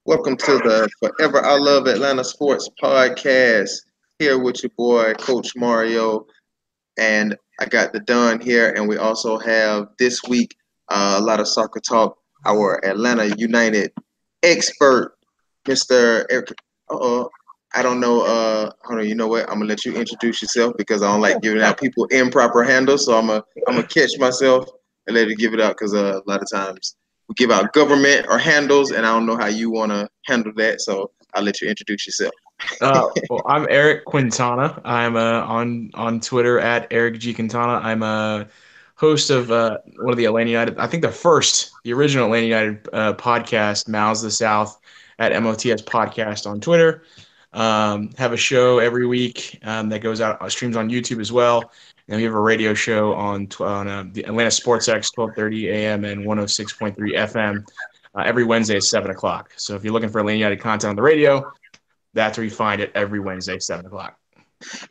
Welcome to the Forever I Love Atlanta Sports Podcast. Here with your boy, Coach Mario, and I got the Don here, and we also have this week a lot of soccer talk. Our Atlanta United expert, Mr. Eric. I don't know. Hold on. You know what? I'm gonna let you introduce yourself because I don't like giving out people improper handles. So I'm gonna catch myself and let you give it out because a lot of times we give out government or handles, and I don't know how you want to handle that. So I'll let you introduce yourself. Well, I'm Eric Quintana. I'm on Twitter at Eric G Quintana. I'm a host of one of the Atlanta United. I think the original Atlanta United podcast, Mouths of the South, at MOTS Podcast on Twitter. Have a show every week that goes out streams on YouTube as well. And we have a radio show on the Atlanta Sports X 12:30 a.m. and 106.3 FM every Wednesday at 7 o'clock. So if you're looking for Atlanta United content on the radio, that's where you find it every Wednesday, 7 o'clock.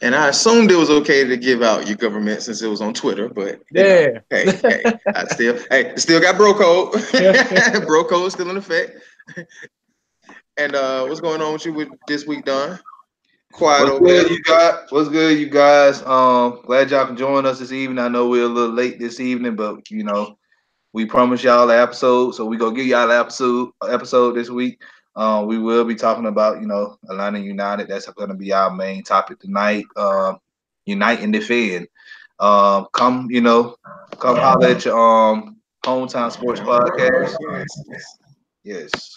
And I assumed it was okay to give out your government since it was on Twitter, but Yeah. I still got bro code. Bro code still in effect. And what's going on with you with this week, Don? Quiet over there. What's good, you guys? Glad y'all can join us this evening. I know we're a little late this evening, but we promised y'all an episode, so we gonna give y'all an episode this week. We will be talking about, Atlanta United. That's going to be our main topic tonight. Unite and defend. Come holler at your hometown sports podcast. Yes.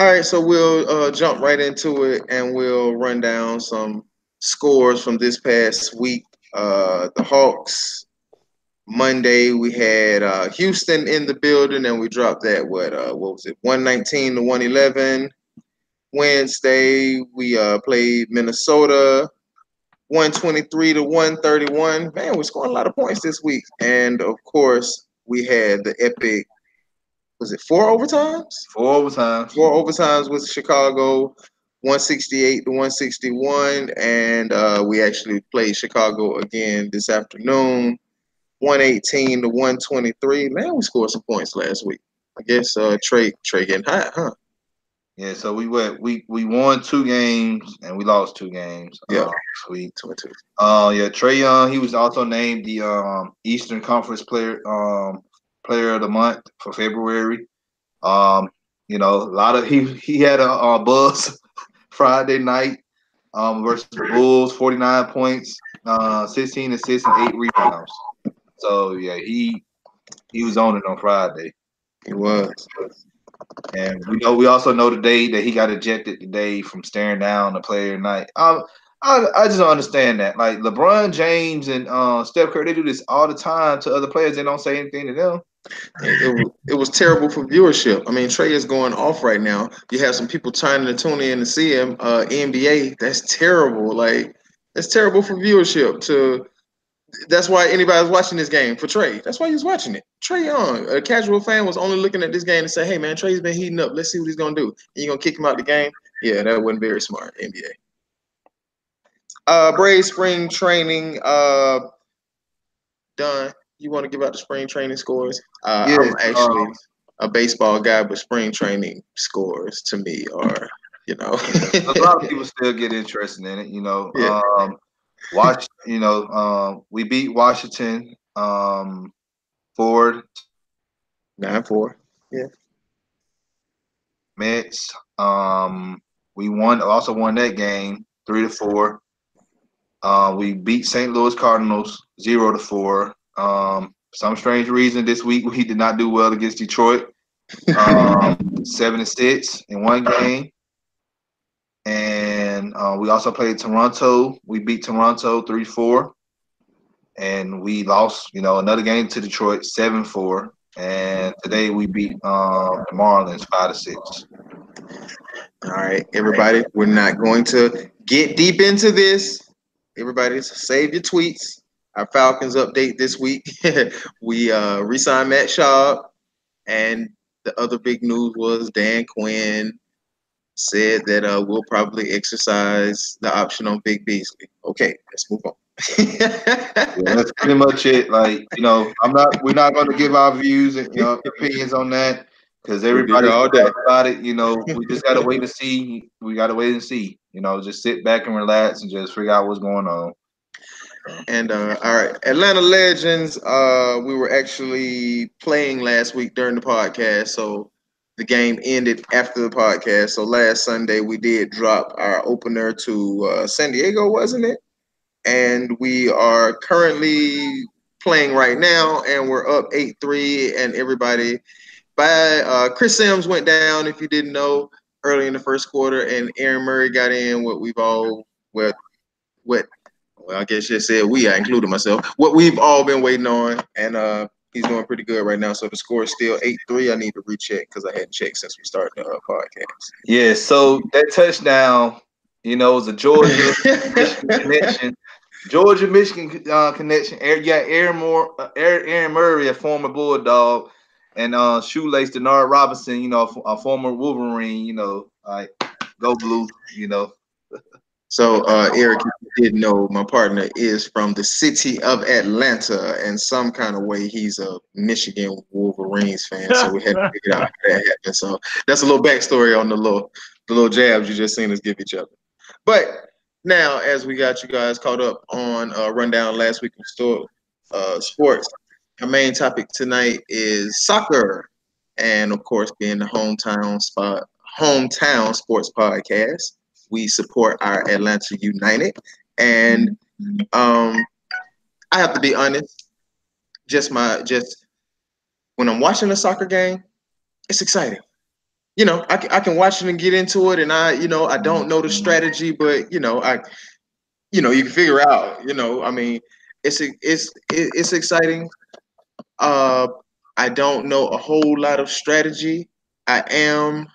All right, so we'll jump right into it, and we'll run down some scores from this past week. The Hawks. Monday we had Houston in the building, and we dropped that. What was it? 119 to 111. Wednesday we played Minnesota, 123 to 131. Man, we're scoring a lot of points this week. And of course, we had the epic. Was it 4 overtimes? 4 overtimes. 4 overtimes with Chicago, 168 to 161, and we actually played Chicago again this afternoon. 118 to 123. Man, we scored some points last week. I guess Trey getting hot, huh? Yeah, so we won 2 games and we lost 2 games. Yeah, sweet. 22. Trey Young, he was also named the Eastern Conference player of the month for February. A lot of he had a buzz Friday night versus the Bulls, 49 points, 16 assists and 8 rebounds. So yeah, he was on it on Friday. He was. And we also know today that he got ejected today from staring down the player night. I just don't understand that. Like LeBron James and Steph Curry, they do this all the time to other players. They don't say anything to them. It was terrible for viewership. I mean, Trey is going off right now. You have some people trying to tune in to see him. NBA, that's terrible. Like, that's terrible for viewership. That's why anybody's watching this game for Trey. That's why he's watching it. Trey Young, a casual fan, was only looking at this game and say, "Hey, man, Trey's been heating up. Let's see what he's gonna do." And you gonna kick him out the game? Yeah, that wasn't very smart, NBA. Braves spring training done. You want to give out the spring training scores? I'm actually a baseball guy, but spring training scores to me are, a lot of people still get interested in it. Yeah. We beat Washington 4 9-4. Yeah. Mets. We also won that game 3-4. We beat St. Louis Cardinals 0-4. Some strange reason this week we did not do well against Detroit. 7-6 in one game. And we also played Toronto. We beat Toronto 3-4. And we lost, another game to Detroit 7-4. And today we beat the Marlins 5-6. All right, everybody, we're not going to get deep into this. Everybody, save your tweets. Our Falcons update this week. We re-signed Matt Schaub, and the other big news was Dan Quinn said that we'll probably exercise the option on Big Beasley. Okay, let's move on. That's pretty much it. Like, we're not going to give our views and opinions on that because We'll be here everybody's all day. talking about it. We just gotta wait to see. We gotta wait and see. Just sit back and relax and just figure out what's going on. And all right, Atlanta Legends. We were actually playing last week during the podcast, so the game ended after the podcast. So last Sunday we did drop our opener to San Diego, wasn't it? And we are currently playing right now, and we're up 8-3. And everybody by Chris Sims went down, if you didn't know, early in the first quarter, and Aaron Murray got in. What well, I guess you said I included myself. What we've all been waiting on, and he's doing pretty good right now. So the score is still 8-3. I need to recheck because I hadn't checked since we started the podcast. Yeah, so that touchdown, was a Georgia Michigan connection. Georgia Michigan connection. Aaron Murray, a former Bulldog, and shoelace Denard Robinson, a former Wolverine. Like go blue. So, Eric, if you didn't know, my partner is from the city of Atlanta, and some kind of way he's a Michigan Wolverines fan. So we had to figure out how that happened. So that's a little backstory on the little jabs you just seen us give each other. But now, as we got you guys caught up on rundown last week of sports, our main topic tonight is soccer, and of course, being the hometown sports podcast, we support our Atlanta United. And I have to be honest, just when I'm watching a soccer game, it's exciting. I can watch it and get into it, and I don't know the strategy, but you can figure out. I mean, it's exciting. I don't know a whole lot of strategy. I am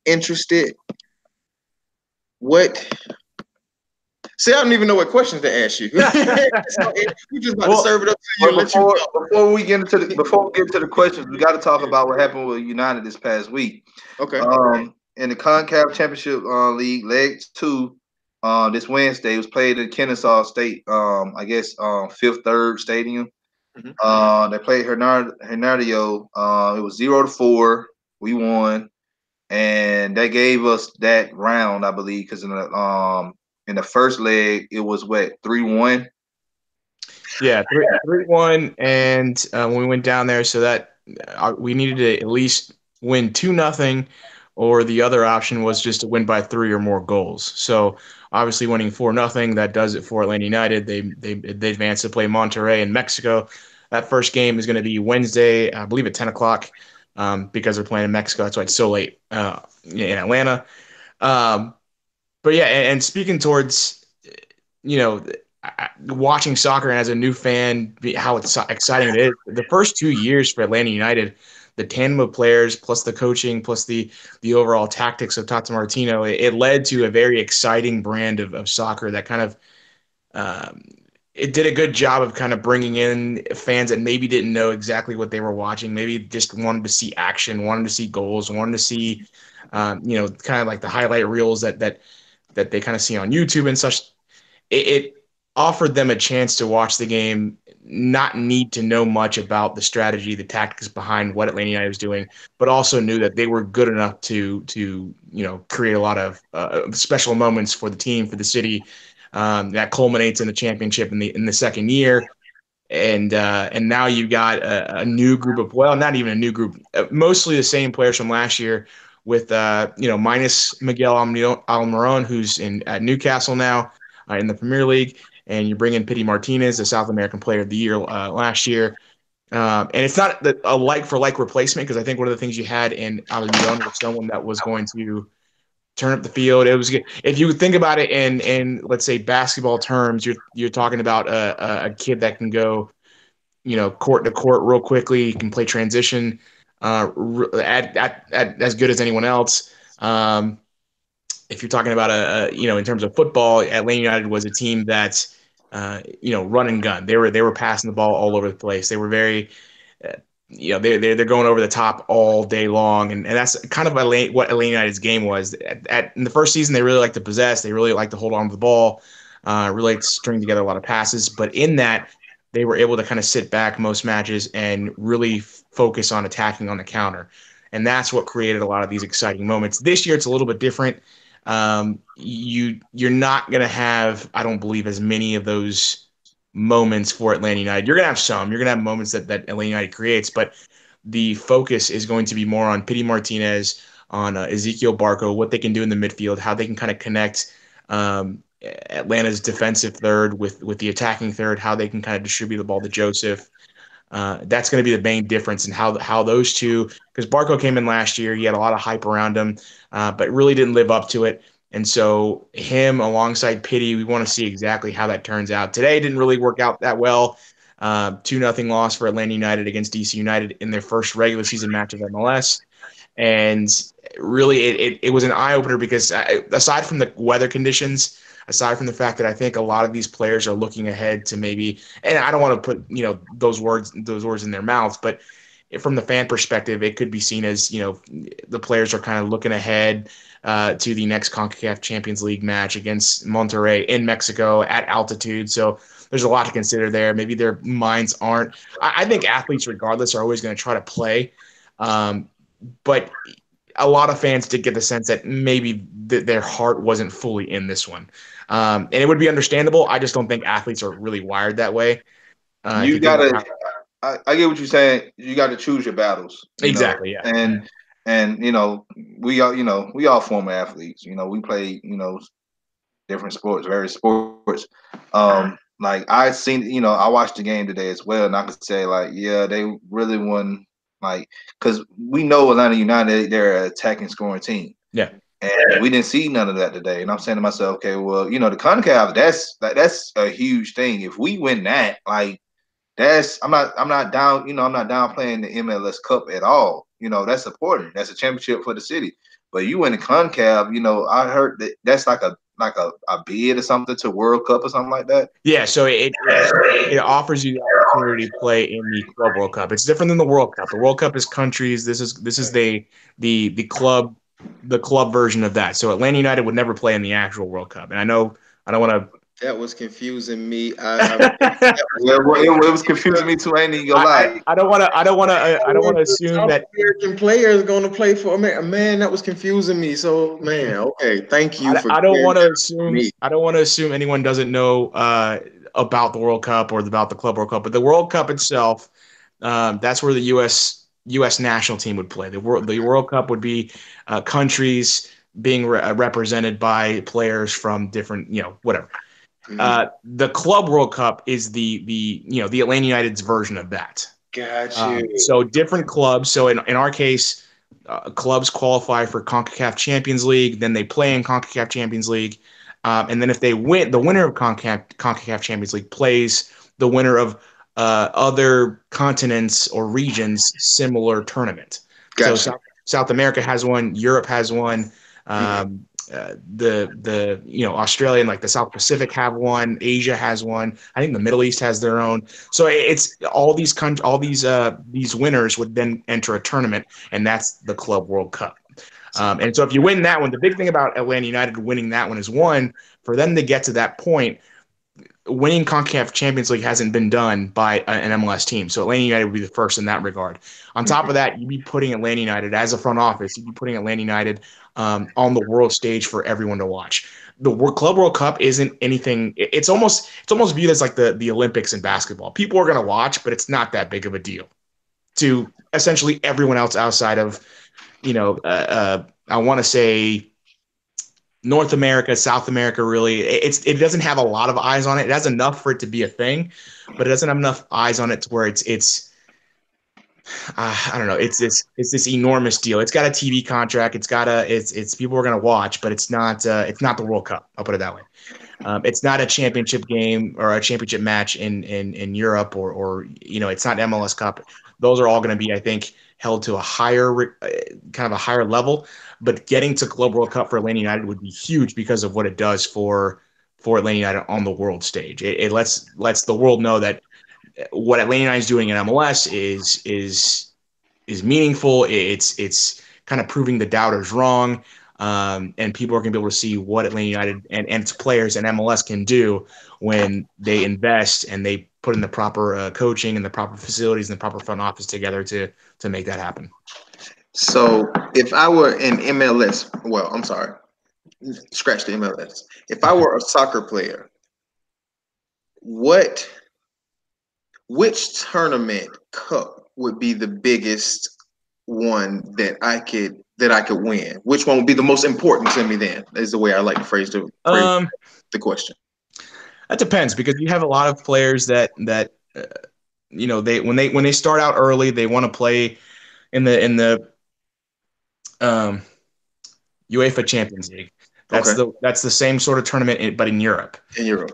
interested. See, I don't even know what questions to ask you. So you just about to serve it up to you and let you go. Before we get to the questions, we got to talk about what happened with United this past week. Okay. In the CONCACAF Championship League, Leg 2, this Wednesday, it was played at Kennesaw State, I guess, Fifth Third Stadium. Mm-hmm. They played Hernando. It was 0-4. We won, and that gave us that round, I believe, because in the first leg, it was 3-1. Yeah, 3-1, and when we went down there, so that we needed to at least win 2-0, or the other option was just to win by 3 or more goals. So obviously, winning 4-0, that does it for Atlanta United. They advanced to play Monterrey in Mexico. That first game is going to be Wednesday, I believe, at 10 o'clock, because they're playing in Mexico. That's why it's so late in Atlanta. But yeah, and speaking towards, watching soccer as a new fan, how exciting it is. The first 2 years for Atlanta United, the tandem of players plus the coaching plus the overall tactics of Tata Martino, it led to a very exciting brand of soccer that kind of it did a good job of kind of bringing in fans that maybe didn't know exactly what they were watching, maybe just wanted to see action, wanted to see goals, wanted to see kind of like the highlight reels that they kind of see on YouTube and such. It offered them a chance to watch the game, not need to know much about the strategy, the tactics behind what Atlanta United was doing, but also knew that they were good enough to create a lot of special moments for the team, for the city, that culminates in the championship in the second year. And now you've got a new group of, well, not even a new group, mostly the same players from last year, with minus Miguel Almiron, who's at Newcastle now in the Premier League, and you bring in Pity Martinez, the South American Player of the Year last year. And it's not a like-for-like replacement, because I think one of the things you had in Almiron was someone that was going to turn up the field. It was, if you think about it in let's say basketball terms, you're talking about a kid that can go court to court real quickly. He can play transition at as good as anyone else. If you're talking about in terms of football, Atlanta United was a team that run and gun. They were passing the ball all over the place. They were very they're going over the top all day long, and that's kind of what Atlanta United's game was. In the first season, they really like to possess. They really like to hold on to the ball, really like to string together a lot of passes. But in that, they were able to kind of sit back most matches and really focus on attacking on the counter. and that's what created a lot of these exciting moments. This year, it's a little bit different. You're not going to have, I don't believe, as many of those moments for Atlanta United. You're going to have some. You're going to have moments that Atlanta United creates, but the focus is going to be more on Pity Martinez, on Ezekiel Barco, what they can do in the midfield, how they can kind of connect Atlanta's defensive third with the attacking third, how they can kind of distribute the ball to Joseph. That's going to be the main difference in how those two, because Barco came in last year, he had a lot of hype around him, but really didn't live up to it. And so him alongside Pity, we want to see exactly how that turns out. Today didn't really work out that well. 2-0 loss for Atlanta United against DC United in their first regular season match of MLS. And really, it was an eye-opener because aside from the weather conditions, aside from the fact that I think a lot of these players are looking ahead to maybe, and I don't want to put those words in their mouths, but from the fan perspective, it could be seen as the players are kind of looking ahead to the next CONCACAF Champions League match against Monterrey in Mexico at altitude. So there's a lot to consider there. Maybe their minds aren't. I think athletes, regardless, are always going to try to play. But a lot of fans did get the sense that maybe their heart wasn't fully in this one. And it would be understandable. I just don't think athletes are really wired that way. You got to I get what you're saying. You got to choose your battles. Exactly, yeah. And we all former athletes. We play different sports, various sports. Like I seen, I watched the game today as well, and I could say they really won. Because we know Atlanta United, they're an attacking scoring team. Yeah. And we didn't see none of that today. And I'm saying to myself, okay, well, the CONCACAF, that's a huge thing. If we win that, I'm not down, I'm not down playing the MLS Cup at all. That's important. That's a championship for the city. But you win the CONCACAF, I heard that's like a bid or something to World Cup or something like that. Yeah, so it offers you the opportunity to play in the Club World Cup. It's different than the World Cup. The World Cup is countries. This is the club version of that. So Atlanta United would never play in the actual World Cup. And I know I don't want to. That was confusing me. It was confusing me too. I ain't even gonna lie. I don't want to assume that American players going to play for America. Man, that was confusing me. So, man, okay, thank you. I don't want to assume anyone doesn't know about the World Cup or about the Club World Cup, but the World Cup itself, that's where the U.S. national team would play. The World Cup would be countries being represented by players from different, whatever. The Club World Cup is the Atlanta United's version of that. Gotcha. So different clubs. So in our case, clubs qualify for CONCACAF Champions League. Then they play in CONCACAF Champions League, and then if they win, the winner of CONCACAF Champions League plays the winner of other continents or regions similar tournament. Gotcha. So South America has one. Europe has one. Australia and the South Pacific have one. Asia has one. I think the Middle East has their own. So it's all these these winners would then enter a tournament, and that's the Club World Cup. And so if you win that one, the big thing about Atlanta United winning that one is, one, for them to get to that point, winning CONCACAF Champions League hasn't been done by an MLS team. So Atlanta United would be the first in that regard. On top of that, you'd be putting Atlanta United, as a front office, you'd be putting Atlanta United on the world stage for everyone to watch. The Club World Cup isn't anything. It's almost viewed as like the Olympics in basketball. People are going to watch, but it's not that big of a deal to essentially everyone else outside of, I want to say North America, South America. Really, it doesn't have a lot of eyes on it. It has enough for it to be a thing, but it doesn't have enough eyes on it to where it's I don't know. It's this enormous deal. It's got a TV contract. It's people are going to watch, but it's not the World Cup. I'll put it that way. It's not a championship game or a championship match in Europe or it's not MLS Cup. Those are all going to be, I think, held to a higher kind of a higher level. But getting to Club World Cup for Atlanta United would be huge because of what it does for Atlanta United on the world stage. It lets the world know that what Atlanta United is doing in MLS is meaningful. It's kind of proving the doubters wrong, and people are going to be able to see what Atlanta United and its players and MLS can do when they invest and they put in the proper coaching and the proper facilities and the proper front office together to make that happen. So if I were in MLS, well, I'm sorry, scratch the MLS. If I were a soccer player, what which tournament cup would be the biggest one that I could win? Which one would be the most important to me? Then is the way I like to phrase the question. That depends because you have a lot of players that they when they start out early, they want to play in the um, UEFA Champions League. Okay. That's the same sort of tournament, but in Europe. In Europe.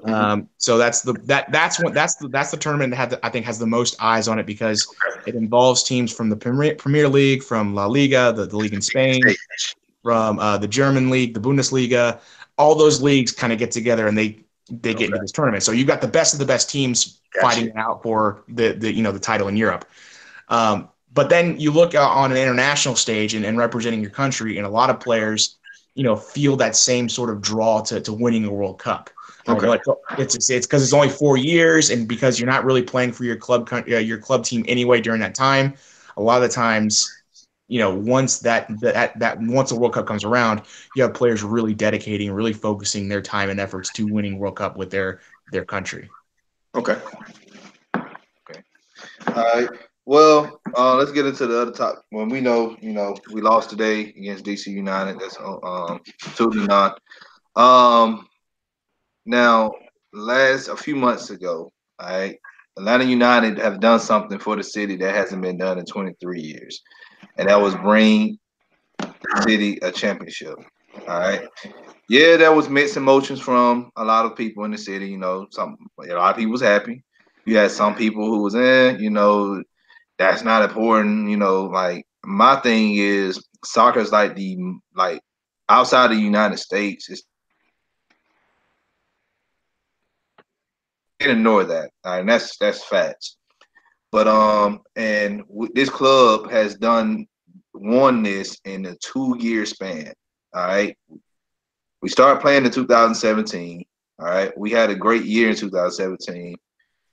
So that's the tournament that I think has the most eyes on it because it involves teams from the Premier League, from La Liga, the league in Spain, from the German league, the Bundesliga. All those leagues kind of get together and they get into this tournament. So you've got the best of the best teams fighting it out for the title in Europe. But then you look on an international stage and representing your country, and a lot of players, feel that same sort of draw to winning a World Cup. Okay. It's because it's only 4 years, and because you're not really playing for your club team anyway during that time. A lot of the times, once once the World Cup comes around, you have players really dedicating, really focusing their time and efforts to winning World Cup with their country. Okay. All right. Well, let's get into the other topic. Well, we know, we lost today against DC United. That's 2-9. Now, a few months ago, all right, Atlanta United have done something for the city that hasn't been done in 23 years, and that was bring the city a championship. All right. Yeah, there was mixed emotions from a lot of people in the city. A lot of people was happy. You had some people who was that's not important. Like my thing is soccer is like outside the United States. It's can't ignore that. All right, and that's facts. But this club has won this in a 2-year span. All right. We started playing in 2017. All right. We had a great year in 2017.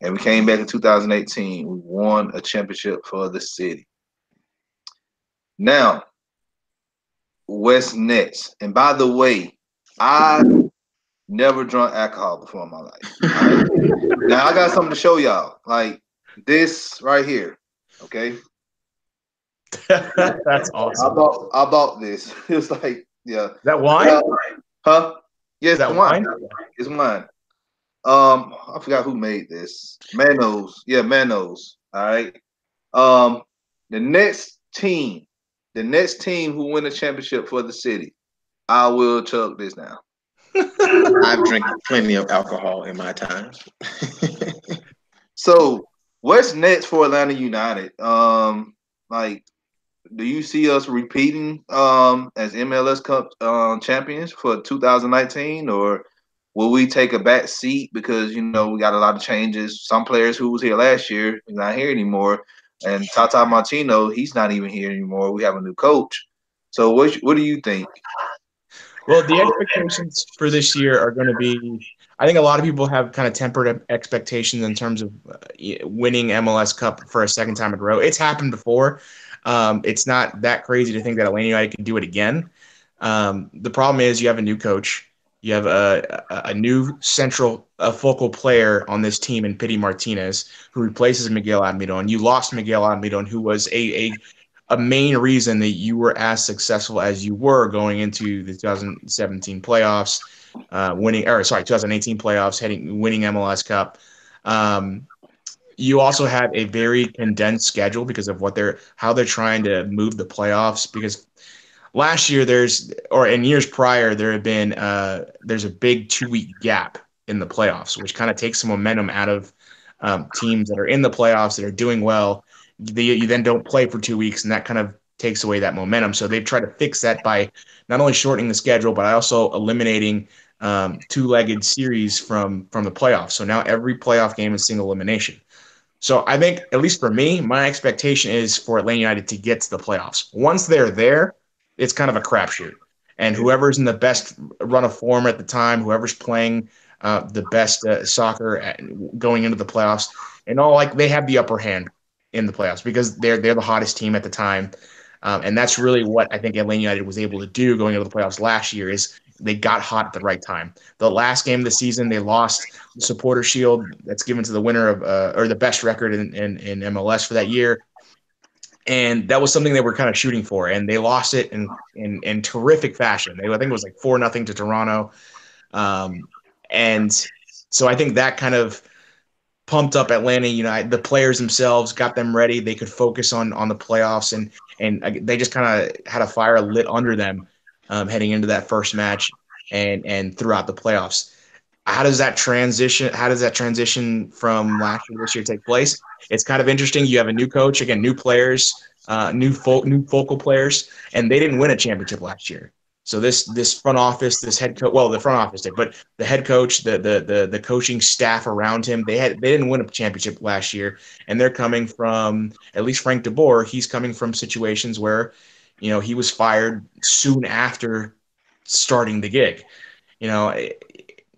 And we came back in 2018. We won a championship for the city. Now, what's next? And by the way, I never drunk alcohol before in my life. Right? Now, I got something to show y'all. Like this right here. Okay. That's awesome. I bought this. It was like, yeah. That wine? Huh? Yes, That wine? It's wine. I forgot who made this. Manos. Yeah, Manos. All right. The next team who win a championship for the city, I will chug this now. I've drank plenty of alcohol in my time. So, what's next for Atlanta United? Do you see us repeating as MLS Cup champions for 2019, or will we take a back seat because we got a lot of changes? Some players who was here last year is not here anymore, and Tata Martino, he's not even here anymore. We have a new coach. So what do you think? Well, the expectations for this year are going to be. I think a lot of people have kind of tempered expectations in terms of winning MLS Cup for a second time in a row. It's happened before. It's not that crazy to think that Atlanta United can do it again. The problem is you have a new coach. You have a new central focal player on this team in Pity Martinez, who replaces Miguel Almiron. You lost Miguel Almiron, who was a main reason that you were as successful as you were going into the 2017 playoffs, 2018 playoffs, winning MLS Cup. You also have a very condensed schedule because of how they're trying to move the playoffs. Because last year in years prior, there have been there's a big 2-week gap in the playoffs, which kind of takes some momentum out of teams that are in the playoffs that are doing well. You then don't play for 2 weeks, and that kind of takes away that momentum. So they've tried to fix that by not only shortening the schedule, but also eliminating two-legged series from the playoffs. So now every playoff game is single elimination. So I think, at least for me, my expectation is for Atlanta United to get to the playoffs. Once they're there, it's kind of a crapshoot. And whoever's in the best run of form at the time, whoever's playing the best soccer going into the playoffs, they have the upper hand in the playoffs because they're the hottest team at the time. And that's really what I think Atlanta United was able to do going into the playoffs last year is they got hot at the right time. The last game of the season, they lost the Supporter Shield that's given to the winner of or the best record in MLS for that year. And that was something they were kind of shooting for, and they lost it in terrific fashion. I think it was like 4-0 to Toronto, and so I think that kind of pumped up Atlanta United. The players themselves got them ready. They could focus on the playoffs, and they just kind of had a fire lit under them heading into that first match and throughout the playoffs. How does that transition from last year to this year take place? It's kind of interesting. You have a new coach, again, new players, new focal players, and they didn't win a championship last year. So this front office, this head coach, well, the front office did, but the head coach, the coaching staff around him, they didn't win a championship last year, and they're coming from, at least Frank de Boer, he's coming from situations where, he was fired soon after starting the gig.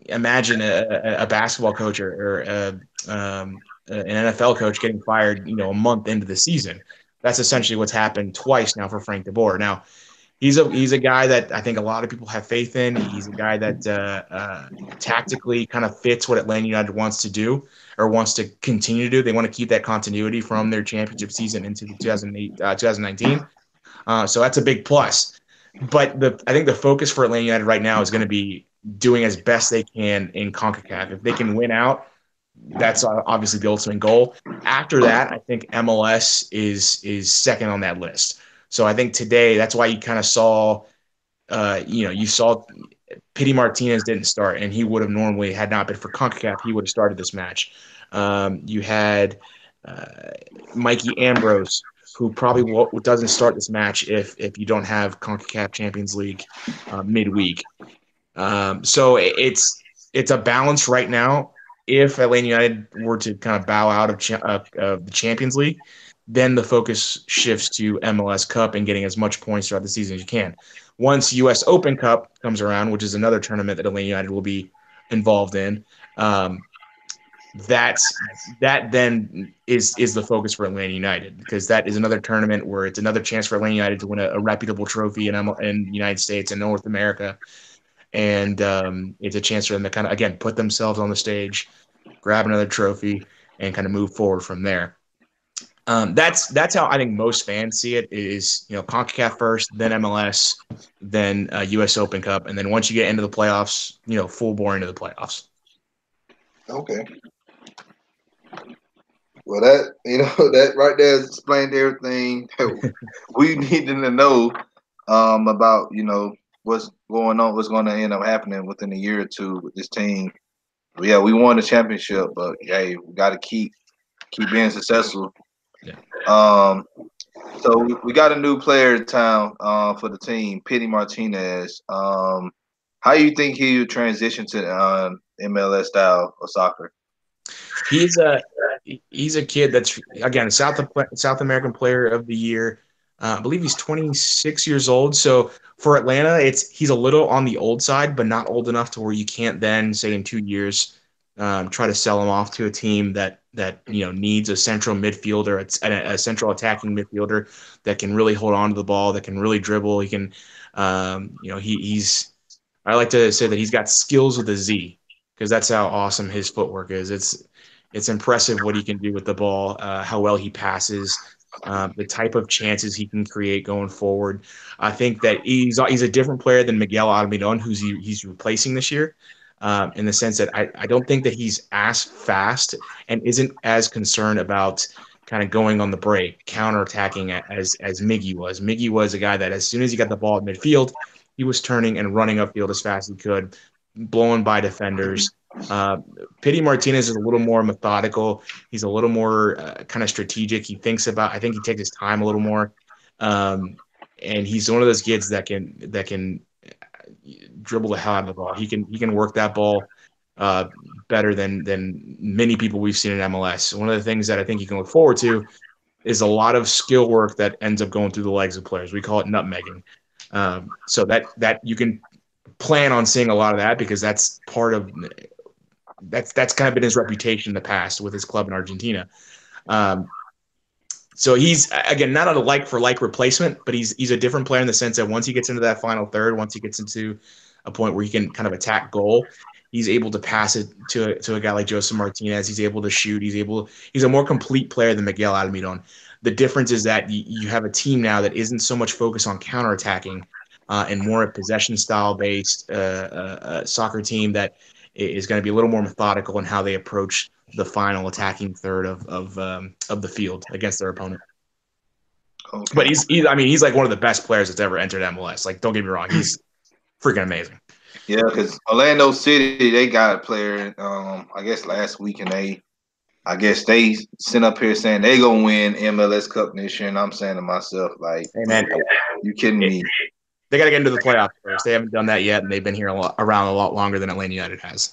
Imagine a basketball coach or an NFL coach getting fired, a month into the season. That's essentially what's happened twice now for Frank de Boer. Now, he's a guy that I think a lot of people have faith in. He's a guy that tactically kind of fits what Atlanta United wants to do or wants to continue to do. They want to keep that continuity from their championship season into 2019. So that's a big plus. But I think the focus for Atlanta United right now is going to be doing as best they can in CONCACAF. If they can win out, that's obviously the ultimate goal. After that, I think MLS is second on that list. So I think today, that's why you kind of saw, you saw Pity Martinez didn't start, and he would have normally, had not been for CONCACAF, he would have started this match. You had Mikey Ambrose, who probably doesn't start this match if you don't have CONCACAF Champions League midweek. So it's a balance right now. If Atlanta United were to kind of bow out of the Champions League, then the focus shifts to MLS Cup and getting as much points throughout the season as you can. Once US Open Cup comes around, which is another tournament that Atlanta United will be involved in, that then is the focus for Atlanta United, because that is another tournament where it's another chance for Atlanta United to win a reputable trophy in the United States and North America. And it's a chance for them to kind of, again, put themselves on the stage, grab another trophy, and kind of move forward from there. That's how I think most fans see it, is, CONCACAF first, then MLS, then US Open Cup. And then once you get into the playoffs, full bore into the playoffs. Okay. Well, that right there explained everything that we needed to know about, what's going on, what's going to end up happening within a year or two with this team. But yeah, we won the championship, but hey, we got to keep being successful. Yeah. So we got a new player in town for the team, Pity Martinez. How do you think he would transition to MLS style of soccer? He's a kid that's, again, South American Player of the Year. I believe he's 26 years old. So for Atlanta, he's a little on the old side, but not old enough to where you can't then, say, in 2 years, try to sell him off to a team that needs a central midfielder, a central attacking midfielder that can really hold on to the ball, that can really dribble. He can, he's. I like to say that he's got skills with a Z, because that's how awesome his footwork is. It's impressive what he can do with the ball, how well he passes, the type of chances he can create going forward. I think that he's a different player than Miguel Almiron, who's he's replacing this year, in the sense that I don't think that he's as fast and isn't as concerned about kind of going on the break, counterattacking as Miggy was. Miggy was a guy that as soon as he got the ball at midfield, he was turning and running upfield as fast as he could, blowing by defenders. Pity Martinez is a little more methodical. He's a little more kind of strategic. I think he takes his time a little more. And he's one of those kids that can dribble the hell out of the ball. He can work that ball better than many people we've seen in MLS. One of the things that I think you can look forward to is a lot of skill work that ends up going through the legs of players. We call it nutmegging. So that you can plan on seeing a lot of that, because that's part of that's kind of been his reputation in the past with his club in Argentina. So he's, again, not a like-for-like replacement, but he's a different player in the sense that once he gets into that final third, once he gets into a point where he can kind of attack goal, he's able to pass it to a guy like Joseph Martinez. He's able to shoot. He's a more complete player than Miguel Almiron. The difference is that you have a team now that isn't so much focused on counterattacking and more a possession-style-based soccer team that is going to be a little more methodical in how they approach the final attacking third of the field against their opponent. Okay. But he's like one of the best players that's ever entered MLS. Like, don't get me wrong, he's freaking amazing. Yeah, because Orlando City, they got a player, I guess last week, and they sent up here saying they gonna win MLS Cup this year, and I'm saying to myself, like, hey, man, you kidding me? They got to get into the playoffs first. They haven't done that yet, and they've been here around a lot longer than Atlanta United has.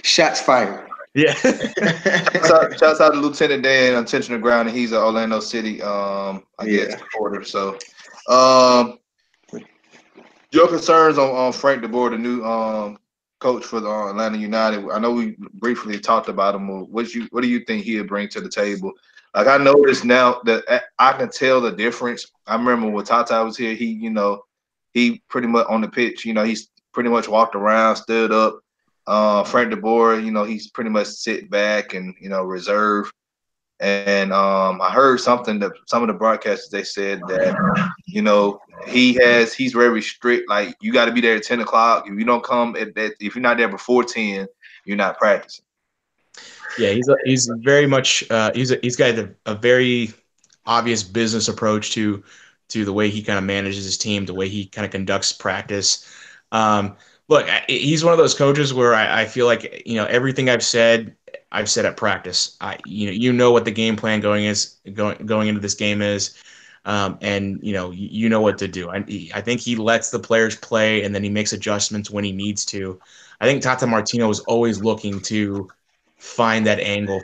Shots fired. Yeah. Shouts out to Lieutenant Dan on Tension of Ground, and he's an Orlando City, guess, supporter. So, your concerns on Frank DeBoer, the new coach for the Atlanta United. I know we briefly talked about him. What do you think he'll bring to the table? Like, I noticed now that I can tell the difference. I remember when Tata was here, he pretty much on the pitch, he's pretty much walked around, stood up. Frank DeBoer, he's pretty much sit back and, reserve. And I heard something that some of the broadcasters, they said that, he's very strict. Like, you got to be there at 10 o'clock. If you don't come if you're not there before 10, you're not practicing. Yeah, he's very much he's got a very obvious business approach to the way he kind of manages his team, the way he kind of conducts practice. Look, he's one of those coaches where I feel like, everything I've said at practice. You know what the game plan going into this game is, and you know what to do. I think he lets the players play, and then he makes adjustments when he needs to. I think Tata Martino is always looking to find that angle,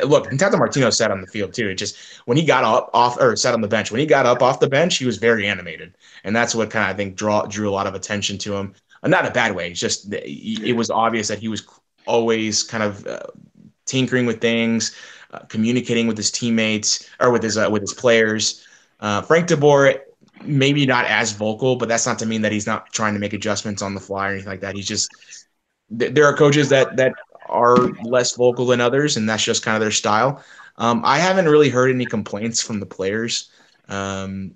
look. And Tata Martino sat on the field too. It just, when he got sat on the bench, when he got up off the bench, he was very animated, and that's what kind of, I think, drew a lot of attention to him. Not in a bad way. It's just, it was obvious that he was always kind of tinkering with things, communicating with his teammates or with his players. Frank DeBoer, maybe not as vocal, but that's not to mean that he's not trying to make adjustments on the fly or anything like that. He's just, there are coaches that are less vocal than others, and that's just kind of their style. I haven't really heard any complaints from the players. I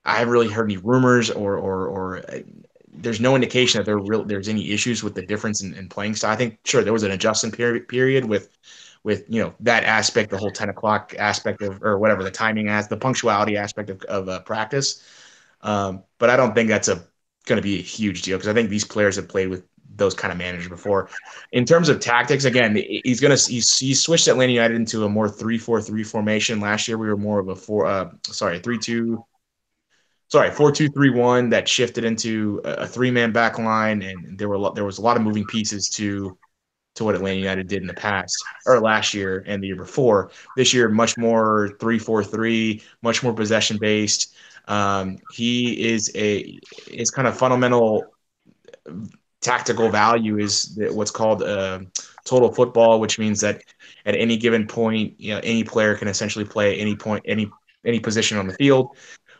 haven't really heard any rumors or there's no indication that there's any issues with the difference in playing style. I think, sure, there was an adjustment period with that aspect, the whole 10 o'clock aspect or whatever, the timing the punctuality aspect of practice. But I don't think that's going to be a huge deal, because I think these players have played with those kind of managers before. In terms of tactics, again, he switched Atlanta United into a more 3-4-3 formation. Last year we were more of a 4-2-3-1 that shifted into a three-man back line, and there was a lot of moving pieces to what Atlanta United did in the past, or last year and the year before. This year, much more 3-4-3, much more possession-based. His kind of fundamental tactical value is what's called total football, which means that at any given point, any player can essentially play any point, any position on the field.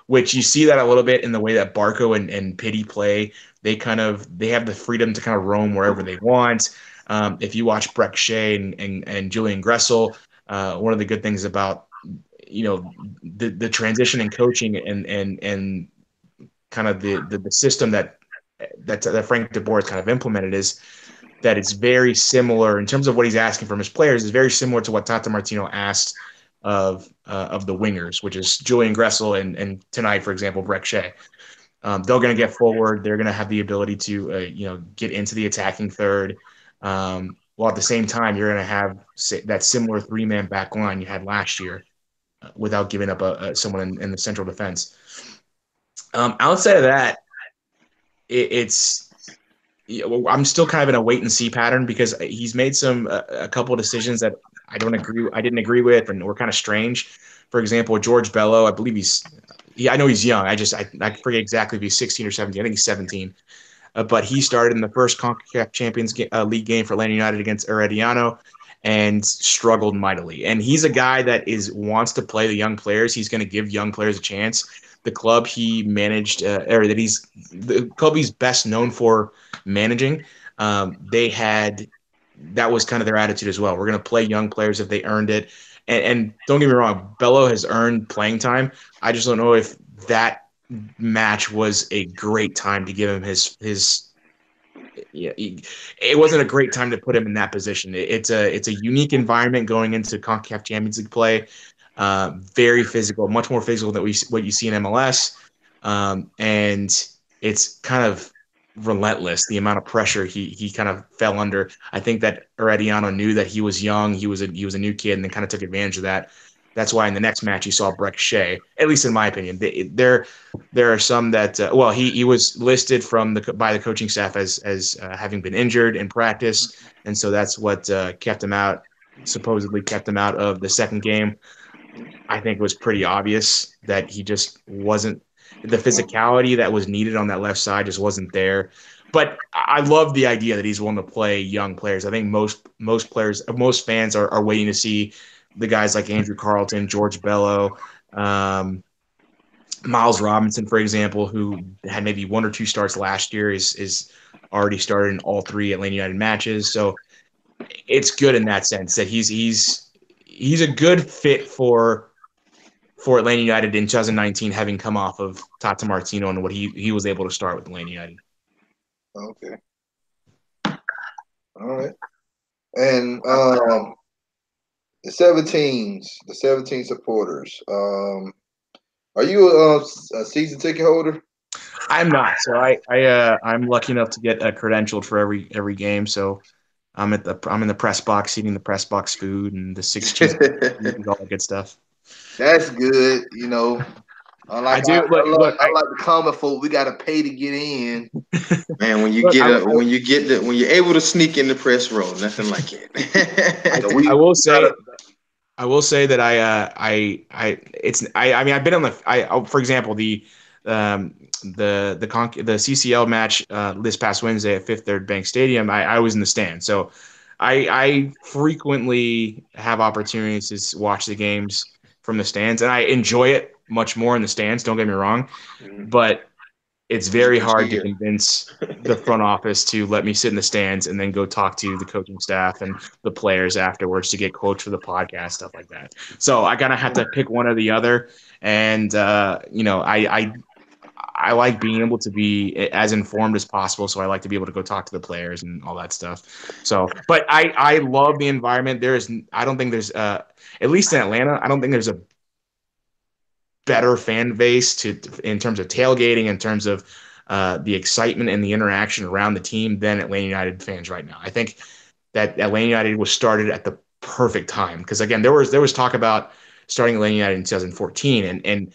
Which you see that a little bit in the way that Barco and Pitti play. They have the freedom to kind of roam wherever they want. If you watch Breck Shea and Julian Gressel, one of the good things about the transition in coaching and kind of the system that Frank DeBoer has kind of implemented is that it's very similar in terms of what he's asking from his players. Is very similar to what Tata Martino asked of the wingers, which is Julian Gressel and tonight, for example, Breck Shea. They're going to get forward. They're going to have the ability to get into the attacking third. While at the same time, you're going to have that similar three-man back line you had last year without giving up someone in the central defense. Outside of that, I'm still kind of in a wait-and-see pattern, because he's made a couple of decisions that I didn't agree with, and were kind of strange. For example, George Bello, I believe I know he's young. I forget exactly if he's 16 or 17. I think he's 17. But he started in the first CONCACAF Champions League game for Atlanta United against Herediano, and struggled mightily. And he's a guy that wants to play the young players. He's going to give young players a chance. The club he managed, or the club he's best known for managing, that was kind of their attitude as well. We're going to play young players if they earned it. And don't get me wrong, Bello has earned playing time. I just don't know if that match was a great time to give him it wasn't a great time to put him in that position. It's a unique environment going into CONCACAF Champions League play. Very physical, much more physical than what you see in MLS. And it's kind of relentless, the amount of pressure he kind of fell under. I think that Herediano knew that he was young, he was a new kid, and then kind of took advantage of that. That's why in the next match you saw Breck Shea, at least in my opinion. There are some that he was listed by the coaching staff as having been injured in practice, and so that's what supposedly kept him out of the second game. I think it was pretty obvious that he just wasn't, the physicality that was needed on that left side just wasn't there. But I love the idea that he's willing to play young players. I think most fans are waiting to see the guys like Andrew Carlton, George Bello, Miles Robinson, for example, who had maybe 1 or 2 starts last year, is already started in all 3 Atlanta United matches. So it's good in that sense that he's a good fit for Atlanta United in 2019, having come off of Tata Martino and what he was able to start with Atlanta United. Okay. All right. And the 17 supporters. Are you a season ticket holder? I'm not. So I'm lucky enough to get credentialed for every game. So I'm in the press box, eating the press box food and the 6 cheese and all that good stuff. That's good. I like the common folk. We gotta pay to get in. Man, when you're able to sneak in the press row, nothing like it. I will say that I've been on for example, the CCL match this past Wednesday at Fifth Third Bank Stadium. I was in the stand, so I frequently have opportunities to watch the games from the stands, and I enjoy it much more in the stands. Don't get me wrong, but it's very hard to convince the front office to let me sit in the stands and then go talk to the coaching staff and the players afterwards to get quotes for the podcast, stuff like that. So I gotta have to pick one or the other, and I like being able to be as informed as possible. So I like to be able to go talk to the players and all that stuff. So, but I love the environment. I don't think there's at least in Atlanta, I don't think there's a better fan base in terms of tailgating, in terms of the excitement and the interaction around the team than Atlanta United fans right now. I think that Atlanta United was started at the perfect time because, again, there was talk about starting Atlanta United in 2014, and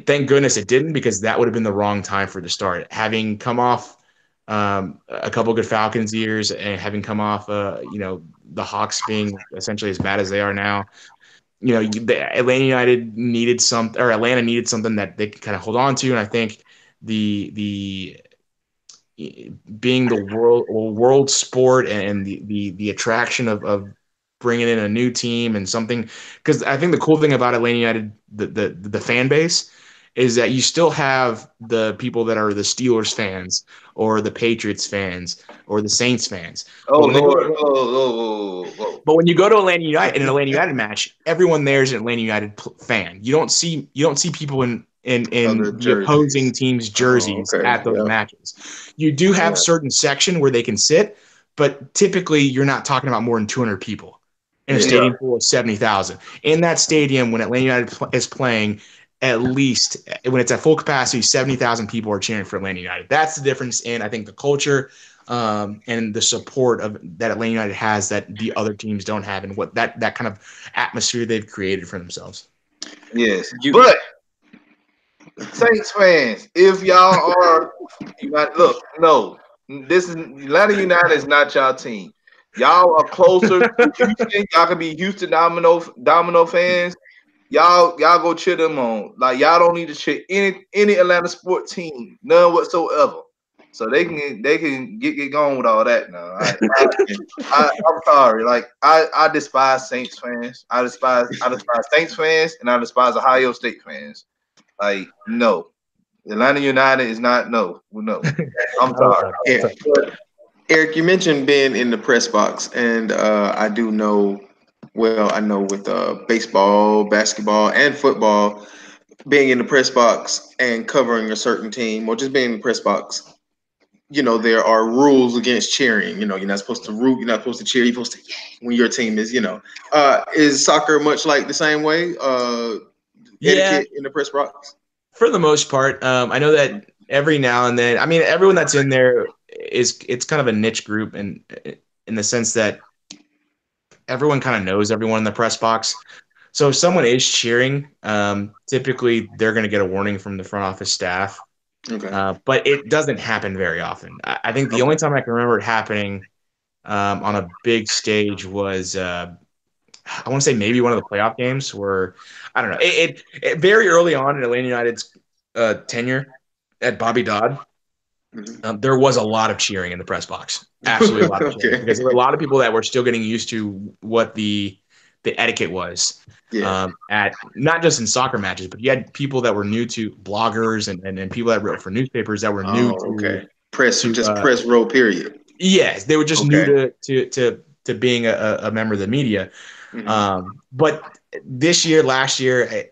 thank goodness it didn't, because that would have been the wrong time for it to start. Having come off a couple good Falcons years and having come off the Hawks being essentially as bad as they are now, Atlanta needed something that they could kind of hold on to. And I think the being the world sport and the attraction of bringing in a new team and something, because I think the cool thing about Atlanta United, the fan base, is that you still have the people that are the Steelers fans or the Patriots fans or the Saints fans. But when you go to Atlanta United in an Atlanta United match, everyone there is an Atlanta United fan. You don't see people in the opposing team's jerseys at those matches. You do have certain section where they can sit, but typically you're not talking about more than 200 people in a stadium full of 70,000. In that stadium, when Atlanta United is playing, at least when it's at full capacity, 70,000 people are cheering for Atlanta United. That's the difference in, I think, the culture and the support that Atlanta United has that the other teams don't have, and what that kind of atmosphere they've created for themselves. Yes, but Saints fans, if y'all are this is Atlanta United is not y'all team. Y'all are closer to Houston. Y'all can be Houston Domino fans. Y'all go cheer them on. Like, y'all don't need to cheer any Atlanta sports team, none whatsoever. So they can get going with all that now. I'm sorry. Like I despise Saints fans. I despise Saints fans, and I despise Ohio State fans. Like no, Atlanta United is not no. I'm sorry. Yeah. Eric, you mentioned being in the press box, and I do know. Well, I know with baseball, basketball, and football, being in the press box and covering a certain team, or just being in the press box, there are rules against cheering. You're not supposed to root, you're not supposed to cheer, you're supposed to when your team is soccer much like the same way? Etiquette in the press box? For the most part. I know that every now and then, I mean, everyone that's in there it's kind of a niche group in the sense that everyone kind of knows everyone in the press box. So if someone is cheering, typically they're going to get a warning from the front office staff. Okay. But it doesn't happen very often. I think the only time I can remember it happening on a big stage was I want to say maybe one of the playoff games where, I don't know, it very early on in Atlanta United's tenure at Bobby Dodd, there was a lot of cheering in the press box. Absolutely a lot of cheering. Because there were a lot of people that were still getting used to what the etiquette was. Yeah. At not just in soccer matches, but you had people that were new to bloggers and people that wrote for newspapers that were new to press row period. Yes, they were just new to being a member of the media. But this year, last year,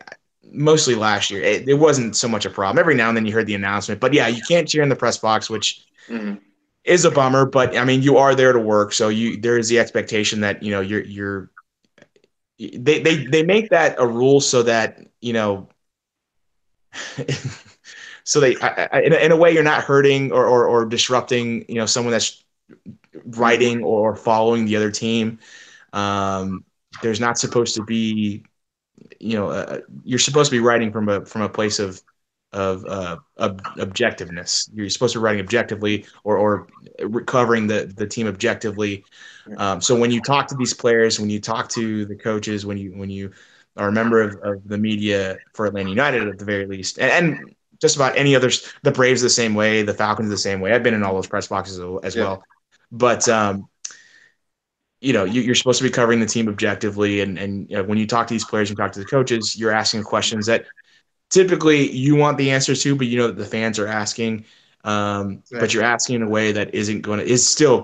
mostly last year, it wasn't so much a problem. Every now and then you heard the announcement, but yeah, you can't cheer in the press box, which is a bummer. But I mean, you are there to work, so there is the expectation that you're. They make that a rule so that so they in a way you're not hurting or disrupting someone that's writing or following the other team. There's not supposed to be you're supposed to be writing from a place of objectiveness. You're supposed to be writing objectively or recovering the team objectively. So when you talk to these players, when you talk to the coaches, when you are a member of the media for Atlanta United at the very least, and just about any others, the Braves the same way, the Falcons the same way. I've been in all those press boxes as well, but you're supposed to be covering the team objectively, and when you talk to these players, you talk to the coaches, you're asking questions that typically you want the answers to, but that the fans are asking. But you're asking in a way that is still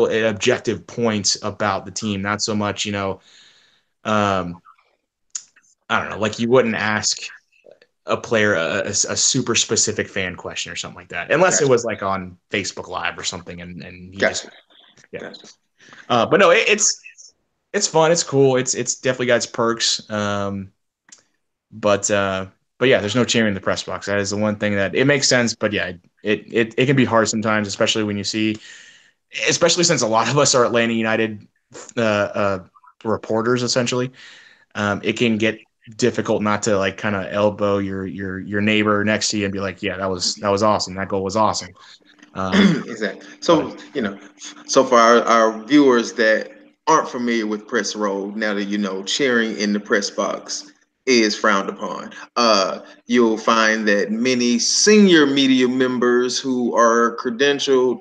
an objective point about the team, not so much, I don't know, like you wouldn't ask a player a super specific fan question or something like that, unless it was like on Facebook Live or something, and he Gotcha. But no, it's fun, it's cool, it's definitely got its perks. But yeah, there's no cheering in the press box. That is the one thing that it makes sense. But yeah, it can be hard sometimes, especially when you see, especially since a lot of us are Atlanta United reporters, essentially. It can get difficult not to like kind of elbow your neighbor next to you and be like, yeah, that was awesome. That goal was awesome. Exactly. So so for our viewers that aren't familiar with press row, now that cheering in the press box is frowned upon. You'll find that many senior media members who are credentialed,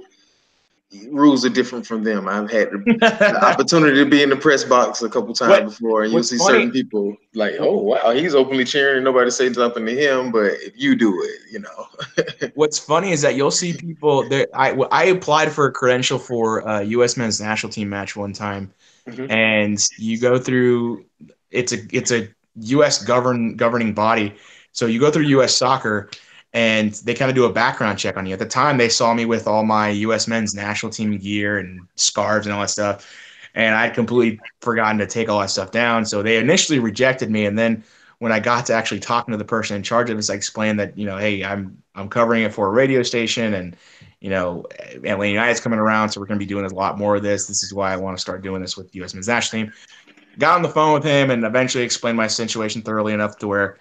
rules are different from them. I've had the opportunity to be in the press box a couple times before, and you'll see certain people like, oh wow, he's openly cheering and nobody say something to him, but if you do it, What's funny is that you'll see people there. I applied for a credential for a U.S. men's national team match one time, and you go through. It's a U.S. governing body, so you go through U.S. soccer, and they kind of do a background check on you. At the time, they saw me with all my U.S. men's national team gear and scarves and all that stuff, and I'd completely forgotten to take all that stuff down. So they initially rejected me, and then when I got to actually talking to the person in charge of this, I explained that hey, I'm covering it for a radio station, and Atlanta United's coming around, so we're going to be doing a lot more of this. This is why I want to start doing this with the U.S. men's national team. Got on the phone with him and eventually explained my situation thoroughly enough to where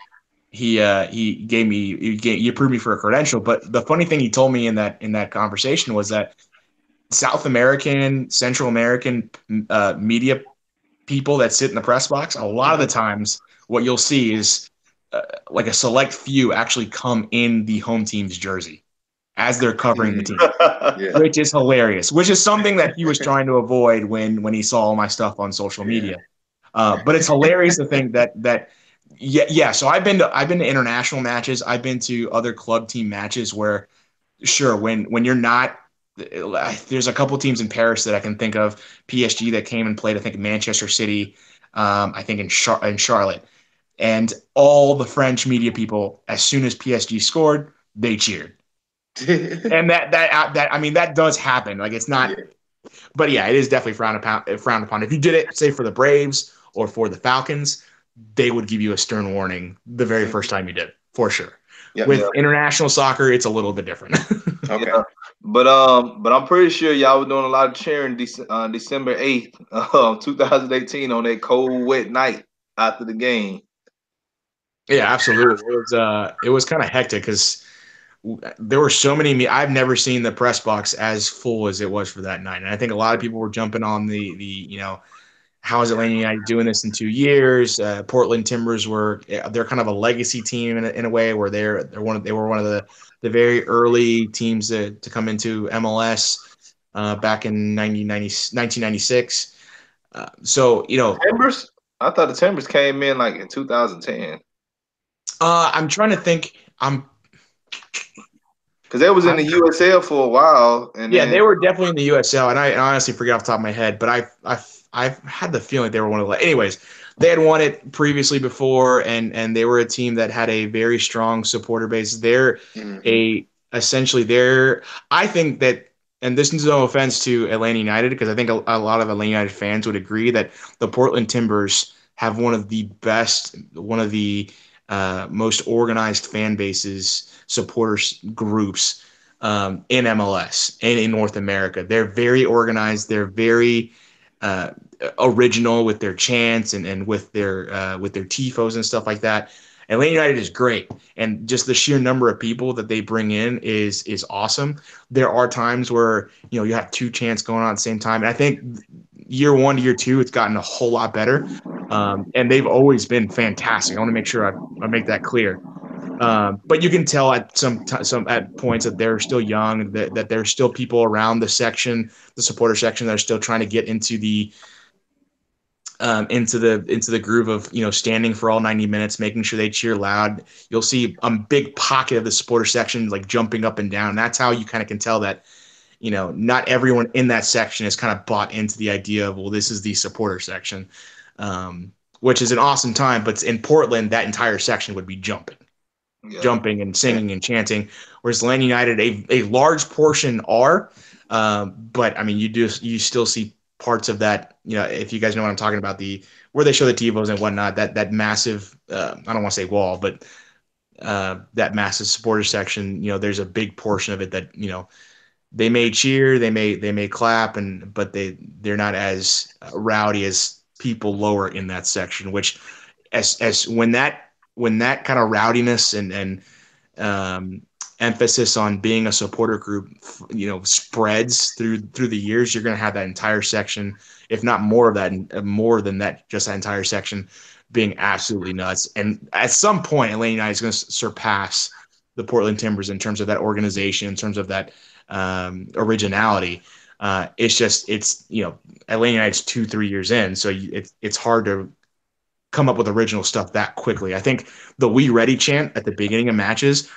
he approved me for a credential. But the funny thing he told me in that conversation was that South American, Central American media people that sit in the press box, a lot of the times what you'll see is like a select few actually come in the home team's jersey. as they're covering the team, Yeah. which is hilarious, which is something that he was trying to avoid when he saw all my stuff on social media. But it's hilarious to think that yeah. So I've been to international matches. I've been to other club team matches where, sure, when you're not, there's a couple teams in Paris that I can think of. PSG that came and played, I think, Manchester City, I think in Charlotte, and all the French media people, as soon as PSG scored, they cheered. And that I mean, that does happen. Like, it's not, Yeah. but yeah, it is definitely frowned upon. If you did it, say, for the Braves or for the Falcons, they would give you a stern warning the very first time you did it, for sure. Yep. With international soccer, it's a little bit different. Okay. Yeah. But I'm pretty sure y'all were doing a lot of cheering December 8th, 2018 on that cold, wet night after the game. Yeah, absolutely. It was kind of hectic because there were so many. I've never seen the press box as full as it was for that night, and I think a lot of people were jumping on the how is Atlanta United doing this in 2 years? Portland Timbers they're kind of a legacy team in a way where they were one of the very early teams to come into MLS back in 1996. So Timbers? I thought the Timbers came in like in 2010. I'm trying to think. Because they was in the USL for a while, and Yeah, then they were definitely in the USL, and I honestly forget off the top of my head, but I've had the feeling they were one of the. Anyways, they had won it previously before, and they were a team that had a very strong supporter base. They're essentially they're. I think that, and this is no offense to Atlanta United, because I think a lot of Atlanta United fans would agree that the Portland Timbers have one of the most organized fan bases, supporters groups in MLS and in North America. They're very organized. They're very original with their chants and with their tifos and stuff like that. Atlanta United is great, and just the sheer number of people that they bring in is awesome. There are times where you have two chants going on at the same time, and I think year one to year two, it's gotten a whole lot better. And they've always been fantastic. I want to make sure I make that clear. But you can tell at some at points that they're still young, that there's still people around the supporter section, that are still trying to get into the groove of standing for all 90 minutes, making sure they cheer loud. You'll see a big pocket of the supporter section like jumping up and down. That's how you kind of can tell that not everyone in that section is kind of bought into the idea of, well, this is the supporter section, which is an awesome time. But in Portland, that entire section would be jumping and singing and chanting, whereas Atlanta United, a large portion are, but I mean, you still see parts of that. If you guys know what I'm talking about, where they show the TiVos and whatnot, that massive, I don't want to say wall, but that massive supporter section, there's a big portion of it that they may cheer, they may clap, but they're not as rowdy as people lower in that section. Which, as when that kind of rowdiness and emphasis on being a supporter group, spreads through the years, you're going to have that entire section, if not more than that, just that entire section being absolutely nuts. And at some point, Atlanta United is going to surpass the Portland Timbers in terms of that organization, in terms of that originality. It's Atlanta United's 2-3 years in, so it's hard to come up with original stuff that quickly. I think the "We Ready" chant at the beginning of matches,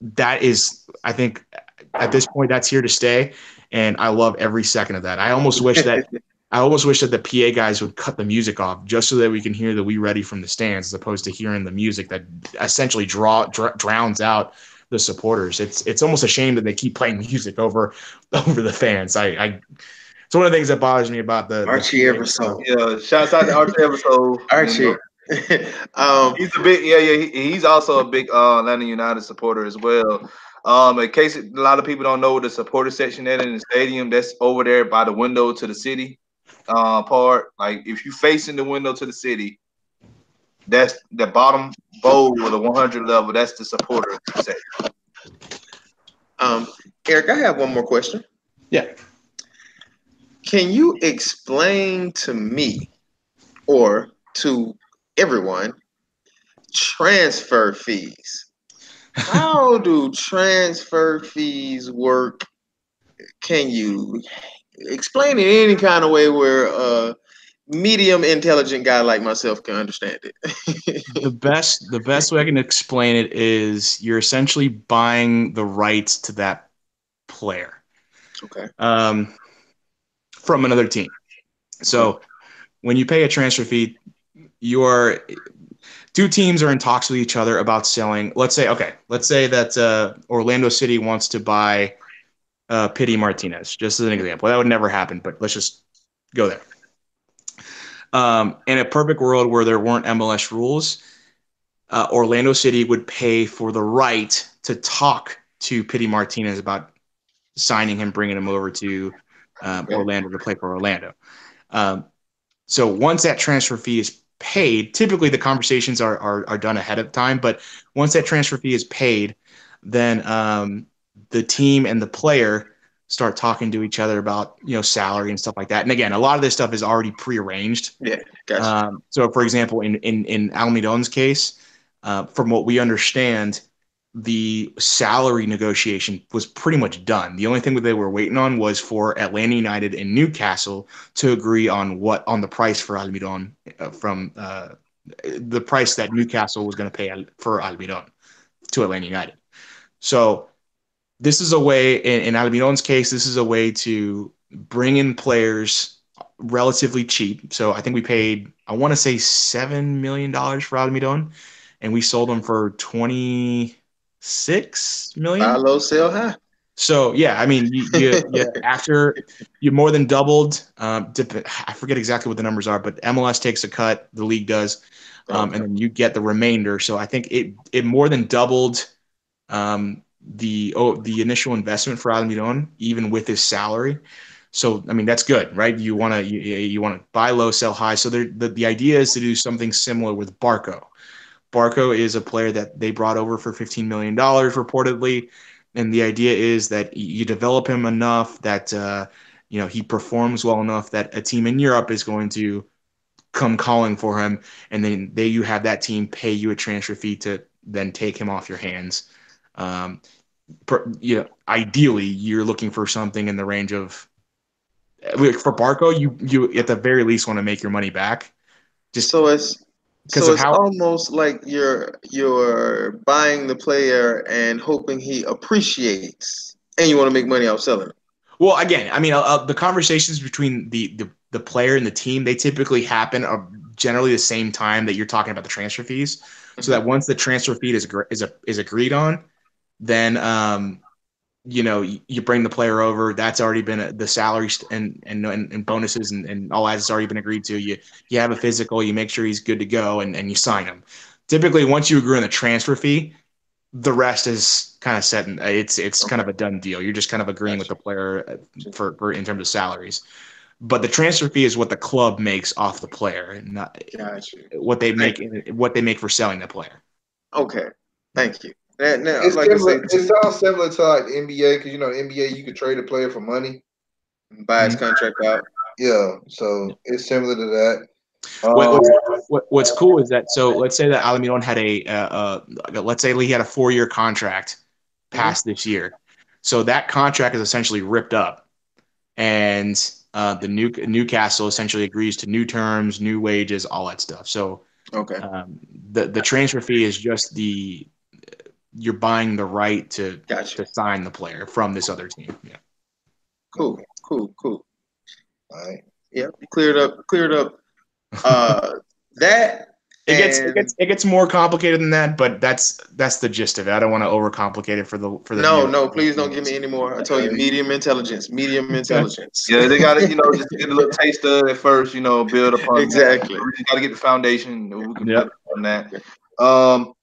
that is, I think at this point, that's here to stay, and I love every second of that. I almost wish that the PA guys would cut the music off just so that we can hear the "We Ready" from the stands, as opposed to hearing the music that essentially drowns out the supporters. It's almost a shame that they keep playing music over the fans. It's one of the things that bothers me about the Archie Eversole. Yeah, shouts out to Archie Eversole. Archie. He's a big he's also a big Atlanta United supporter as well. In case a lot of people don't know, the supporter section there in the stadium, that's over there by the window to the city part. Like, if you facing the window to the city, that's the bottom bowl with the 100 level. That's the supporter section. Eric, I have one more question. Yeah. Can you explain to me or to everyone transfer fees? How do transfer fees work? Can you explain it any kind of way where a medium intelligent guy like myself can understand The it? best way I can explain it is you're essentially buying the rights to that player Okay. um, from another team. Okay. So when you pay a transfer fee, you're two teams are in talks with each other about selling. Let's say that Orlando City wants to buy Pity Martinez, just as an example. That would never happen, but let's just go there. In a perfect world where there weren't MLS rules, Orlando City would pay for the right to talk to Pity Martinez about signing him, bringing him over to Okay. Orlando to play for Orlando. Um, so once that transfer fee is paid, typically the conversations are done ahead of time. But once that transfer fee is paid, then the team and the player start talking to each other about salary and stuff like that. And again, a lot of this stuff is already prearranged. Yeah. Gotcha. So, for example, in Almidon's case, from what we understand, the salary negotiation was pretty much done. The only thing that they were waiting on was for Atlanta United and Newcastle to agree on the price for Almidon from the price that Newcastle was going to pay for Almidon to Atlanta United. So this is a way, in Almidon's case, this is a way to bring in players relatively cheap. So I think we paid, I want to say $7 million for Almidon, and we sold him for 26 million. Buy low, sell high. So yeah, I mean, you after you more than doubled. I forget exactly what the numbers are, but MLS takes a cut, the league does, and then you get the remainder. So I think it more than doubled the initial investment for Almiron, even with his salary. So I mean that's good, right? You want to buy low, sell high. So the idea is to do something similar with Barco. Barco is a player that they brought over for $15 million reportedly. And the idea is that you develop him enough that he performs well enough that a team in Europe is going to come calling for him, and then you have that team pay you a transfer fee to then take him off your hands. Um, ideally, you're looking for something in the range of for Barco, you at the very least want to make your money back, just So it's because so of it's how. almost like you're buying the player and hoping he appreciates, and you want to make money off selling him. Well, again, I mean, the conversations between the player and the team, they typically happen generally the same time that you're talking about the transfer fees. So Mhm. that once the transfer fee is agreed on, then you bring the player over. That's already been the salaries and bonuses and all that has already been agreed to. You have a physical, you make sure he's good to go, and you sign him. Typically, once you agree on the transfer fee, the rest is kind of set. It's kind Okay. of a done deal. You're just kind of agreeing with Gotcha. the player for in terms of salaries. But the transfer fee is what the club makes off the player, and not Gotcha. what Thank you. they make for selling the player. Okay. Thank you. Now, It's like I similar. say, It sounds similar to like the NBA because the NBA you could trade a player for money. buy his Mhm. contract out. Yeah, so it's similar to that. What, Um, what's what's cool is that let's say that Alamidon had let's say he had a 4-year contract Hmm. past this year, so that contract is essentially ripped up, and the Newcastle essentially agrees to new terms, new wages, all that stuff. So Okay. the transfer fee is just you're buying the right to Gotcha. sign the player from this other team. Yeah. Cool. okay, Cool. Cool. all right. Yep. Cleared up. Cleared up. Uh, that It gets it and gets it gets more complicated than that, but that's the gist of it. I don't want to overcomplicate it for the no, viewer. no. Please don't give me any more. I told you, Okay. medium intelligence. Medium intelligence. Yeah, they got to just get a little taste of it at first. Build upon that. Exactly. We just got to get the foundation. We can build Yep. upon that. Um,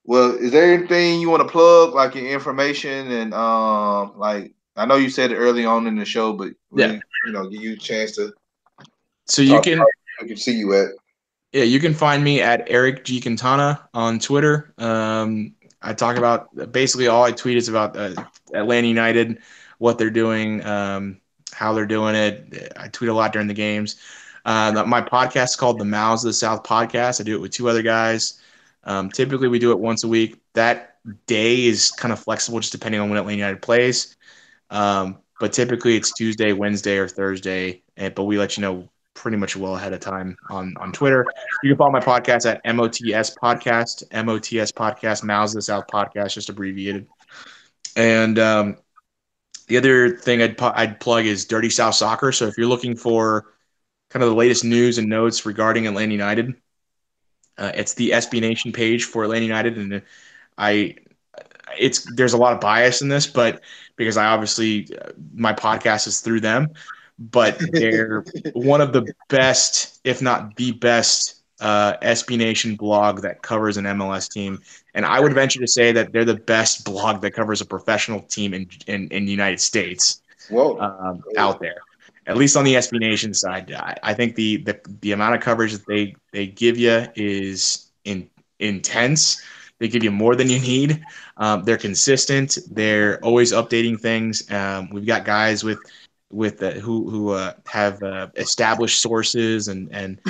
well, is there anything you want to plug, like your information and like I know you said it early on in the show, but Yeah. we give you a chance to So talk about where we can see you at. you can find me at Eric G Quintana on Twitter. I talk about basically all I tweet is about Atlanta United, what they're doing, how they're doing it. I tweet a lot during the games. My podcast is called the Mouths of the South podcast. I do it with two other guys. Typically, we do it once a week. That day is kind of flexible, just depending on when Atlanta United plays. But typically it's Tuesday, Wednesday, or Thursday. But we let you know pretty much well ahead of time on Twitter. You can follow my podcast at MOTS Podcast, MOTS Podcast, Mouths of the South Podcast, just abbreviated. And the other thing I'd plug is Dirty South Soccer. So if you're looking for kind of the latest news and notes regarding Atlanta United, it's the SB Nation page for Atlanta United, and there's a lot of bias in this, but because I obviously my podcast is through them, but they're one of the best, if not the best, SB Nation blog that covers an MLS team, and I would venture to say that they're the best blog that covers a professional team in the United States. Out there, at least on the SB Nation side. I think the amount of coverage that they give you is intense. They give you more than you need. They're consistent. They're always updating things. We've got guys who have established sources and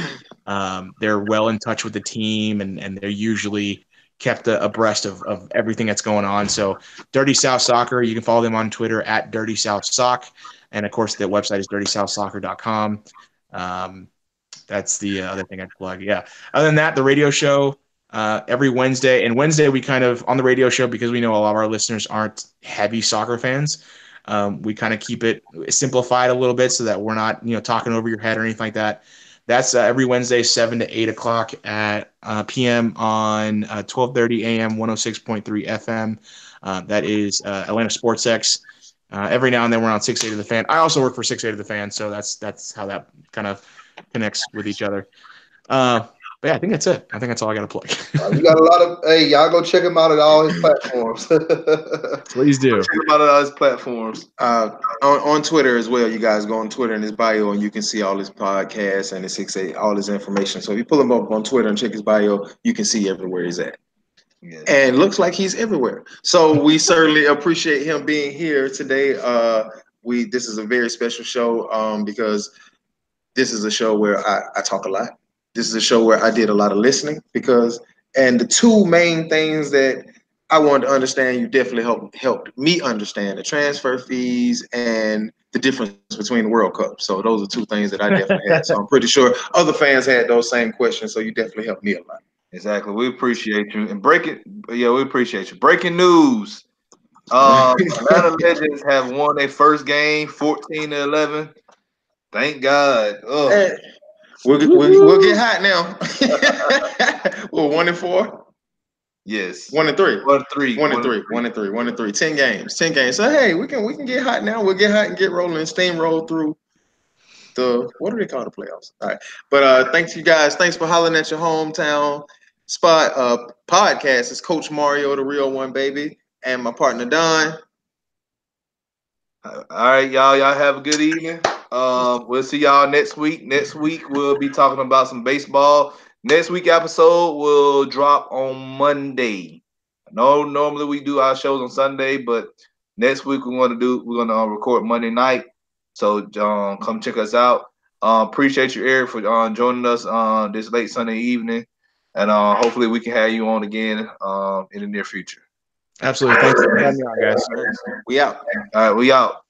they're well in touch with the team, and they're usually kept abreast of everything that's going on. So Dirty South Soccer, you can follow them on Twitter at Dirty South Sock. And of course, the website is dirtysouthsoccer.com. That's the other thing I'd plug. Yeah. Other than that, the radio show every Wednesday. And Wednesday, we kind of, on the radio show, because we know a lot of our listeners aren't heavy soccer fans, we kind of keep it simplified a little bit so that we're not, talking over your head or anything like that. That's every Wednesday, 7 to 8 o'clock at p.m. on 12:30 a.m. 106.3 FM. That is Atlanta Sports X. Every now and then we're on 680 The Fan. I also work for 680 The Fan, so that's how that kind of connects with each other. But yeah, I think that's it. I think that's all I got to plug. You got a lot of y'all go check him out at all his platforms. Please do. Check him out at all his platforms. On Twitter as well. You guys go on Twitter in his bio, and you can see all his podcasts and his 680, all his information. So if you pull him up on Twitter and check his bio, you can see everywhere he's at. Yes. And looks like he's everywhere. So we certainly appreciate him being here today. This is a very special show because this is a show where I talk a lot. This is a show where I did a lot of listening and the two main things that I wanted to understand, you definitely helped me understand: the transfer fees and the difference between the World Cup. So those are two things that I definitely had. So I'm pretty sure other fans had those same questions. So you definitely helped me a lot. Exactly. We appreciate you. And we appreciate you. Breaking news. Atlanta Legends have won their first game, 14-11. Thank God. Hey, we'll get hot now. We're 1-4. Yes. 1-3. 1-3. 10 games. 10 games. So hey, we can get hot now. We'll get hot and get rolling and steamroll through the, what do they call the playoffs? All right. But thanks you guys. Thanks for hollering at your hometown spot podcast. It's Coach Mario, the real one, baby, and my partner Don. All right, y'all have a good evening. We'll see y'all next week. Next week we'll be talking about some baseball. Next week episode will drop on Monday. No, normally we do our shows on Sunday, but next week we're gonna record Monday night. So come check us out. Appreciate you, Eric, for joining us on this late Sunday evening. And hopefully we can have you on again in the near future. Absolutely. Thanks for having me on, guys. We out. All right, we out.